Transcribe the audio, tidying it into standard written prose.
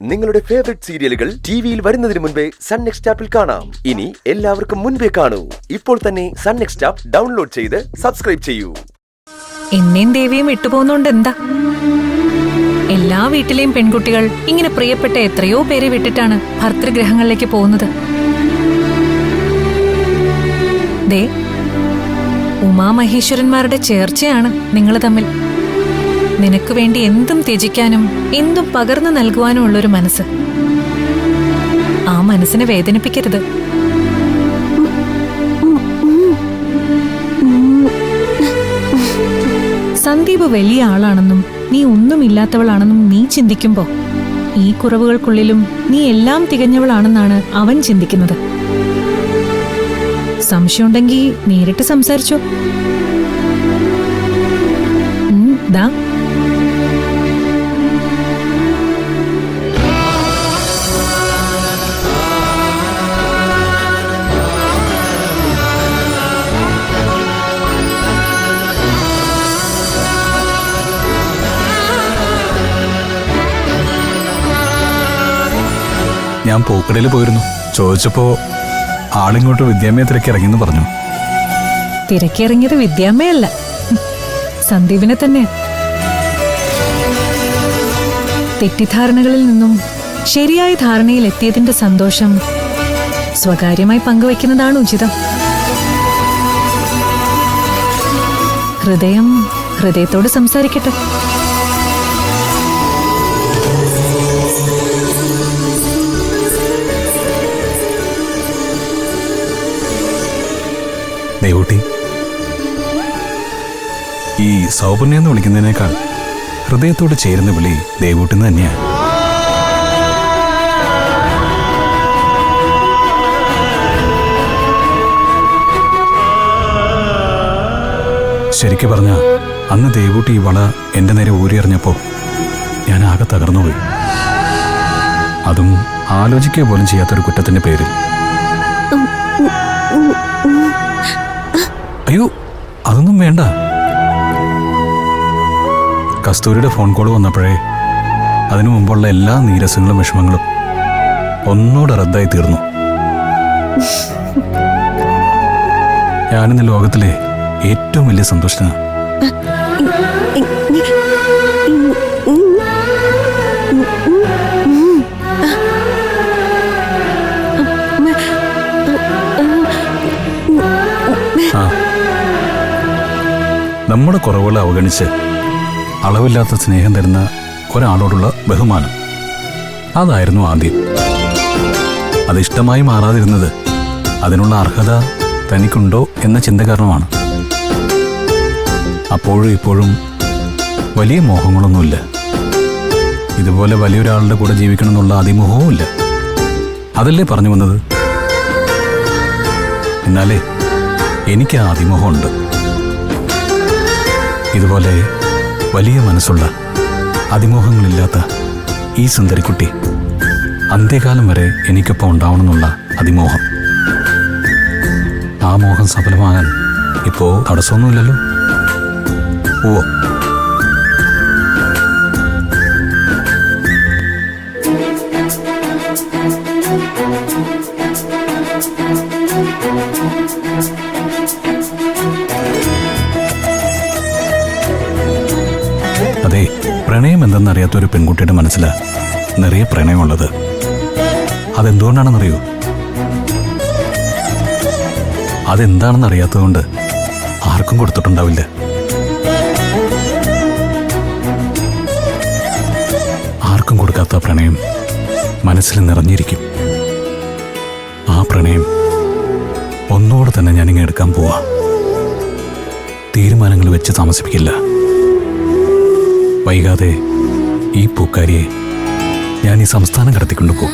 നിങ്ങളുടെ ഫേവറേറ്റ് സീരിയലുകൾ ടിവിയിൽ വരുന്നതിന് മുൻപേ സൺ നെക്സ്റ്റ് ആപ്പിൽ കാണാം. ഇനി എല്ലാവർക്കും മുൻപേ കാണൂ. ഇപ്പോൾ തന്നെ സൺ നെക്സ്റ്റ് ആപ്പ് ഡൗൺലോഡ് ചെയ്ത് സബ്സ്ക്രൈബ് ചെയ്യൂ. എന്നെയും ദേവിയും വിട്ടുപോകുന്നോണ്ട് എന്താ? എല്ലാ വീട്ടിലെയും പെൺകുട്ടികൾ ഇങ്ങനെ പ്രിയപ്പെട്ട എത്രയോ പേരെ വിട്ടിട്ടാണ് ഭർതൃഗ്രഹങ്ങളിലേക്ക് പോകുന്നത്. ദേ, ഉമാമഹേശ്വരന്മാരുടെ ചേർച്ചയാണ് നിങ്ങൾ തമ്മിൽ. നിനക്ക് വേണ്ടി എന്തും ത്യജിക്കാനും എന്തും പകർന്നു നൽകുവാനും ഉള്ളൊരു മനസ്സ്. ആ മനസ്സിനെ വേദനിപ്പിക്കരുത്. സന്ദീപ് വലിയ ആളാണെന്നും നീ ഒന്നുമില്ലാത്തവളാണെന്നും നീ ചിന്തിക്കുമ്പോ ഈ കുറവുകൾക്കുള്ളിലും നീ എല്ലാം തികഞ്ഞവളാണെന്നാണ് അവൻ ചിന്തിക്കുന്നത്. സംശയമുണ്ടെങ്കിൽ നേരിട്ട് സംസാരിച്ചോ. ദാ ഞാൻ പൂക്കടയിൽ പോയിരുന്നു. ചോദിച്ചപ്പോ ആളിങ്ങോട്ട് വിദ്യാമ്മയെ തിരക്കിറങ്ങിയെന്ന് പറഞ്ഞു. തിരക്കിറങ്ങിയത് വിദ്യാമ്മയല്ല, സന്ദീപിനെ തന്നെ. തെറ്റിദ്ധാരണകളിൽ നിന്നും ശരിയായ ധാരണയിൽ എത്തിയതിന്റെ സന്തോഷം സ്വകാര്യമായി പങ്കുവയ്ക്കുന്നതാണ് ഉചിതം. ഹൃദയം ഹൃദയത്തോട് സംസാരിക്കട്ടെ. ദേവൂട്ടി, ഈ സൗപർണ്യം എന്ന് വിളിക്കുന്നതിനേക്കാൾ ഹൃദയത്തോട് ചേരുന്ന വിളി ദേവൂട്ടിന്ന് തന്നെയാണ്. ശരിക്കും പറഞ്ഞ അന്ന് ദേവൂട്ടി ഈ വള എന്റെ നേരെ ഊരിയെറിഞ്ഞപ്പോ ഞാൻ ആകെ തകർന്നുപോയി. അതും ആലോചിക്കുക പോലും ചെയ്യാത്തൊരു കുറ്റത്തിന്റെ പേരിൽ. അയ്യോ, അതൊന്നും വേണ്ട. കസ്തൂരിയുടെ ഫോൺ കോൾ വന്നപ്പോഴേ അതിനു മുമ്പുള്ള എല്ലാ നീരസങ്ങളും വിഷമങ്ങളും ഒന്നുകൂടെ റദ്ദായി തീർന്നു. ഞാനിന്ന് ലോകത്തിലെ ഏറ്റവും വലിയ സന്തുഷ്ടനാണ്. നമ്മുടെ കുറവുകളെ അവഗണിച്ച് അളവില്ലാത്ത സ്നേഹം തരുന്ന ഒരാളോടുള്ള ബഹുമാനം, അതായിരുന്നു ആദ്യം. അതിഷ്ടമായി മാറാതിരുന്നത് അതിനുള്ള അർഹത തനിക്കുണ്ടോ എന്ന ചിന്ത കാരണമാണ്. അപ്പോഴും ഇപ്പോഴും വലിയ മോഹങ്ങളൊന്നുമില്ല. ഇതുപോലെ വലിയൊരാളുടെ കൂടെ ജീവിക്കണം എന്നുള്ള അതിമോഹവുമില്ല. അതല്ലേ പറഞ്ഞു വന്നത്. എന്നാലേ എനിക്ക് ആ അതിമോഹമുണ്ട്. ഇതുപോലെ വലിയ മനസ്സുള്ള അതിമോഹങ്ങളില്ലാത്ത ഈ സുന്ദരിക്കുട്ടി അന്ത്യകാലം വരെ എനിക്കൊപ്പം ഉണ്ടാവണമെന്നുള്ള അതിമോഹം. ആ മോഹം സഫലമാകാൻ ഇപ്പോ തടസ്സമൊന്നുമില്ലല്ലോ. ഓ, അതെ, പ്രണയം എന്തെന്നറിയാത്തൊരു പെൺകുട്ടിയുടെ മനസ്സിലാ നിറയെ പ്രണയമുള്ളത്. അതെന്തുകൊണ്ടാണെന്നറിയോ? അതെന്താണെന്നറിയാത്തതുകൊണ്ട് ആർക്കും കൊടുത്തിട്ടുണ്ടാവില്ല. ആർക്കും കൊടുക്കാത്ത പ്രണയം മനസ്സിൽ നിറഞ്ഞിരിക്കും. ആ പ്രണയം ഒന്നോടെ തന്നെ ഞാനിങ്ങനെ എടുക്കാൻ പോവാ. തീരുമാനങ്ങൾ വെച്ച് താമസിപ്പിക്കില്ല. വൈകാതെ ഈ പൂക്കാരിയെ ഞാൻ ഈ സംസ്ഥാനം കടത്തിക്കൊണ്ടുപോകും.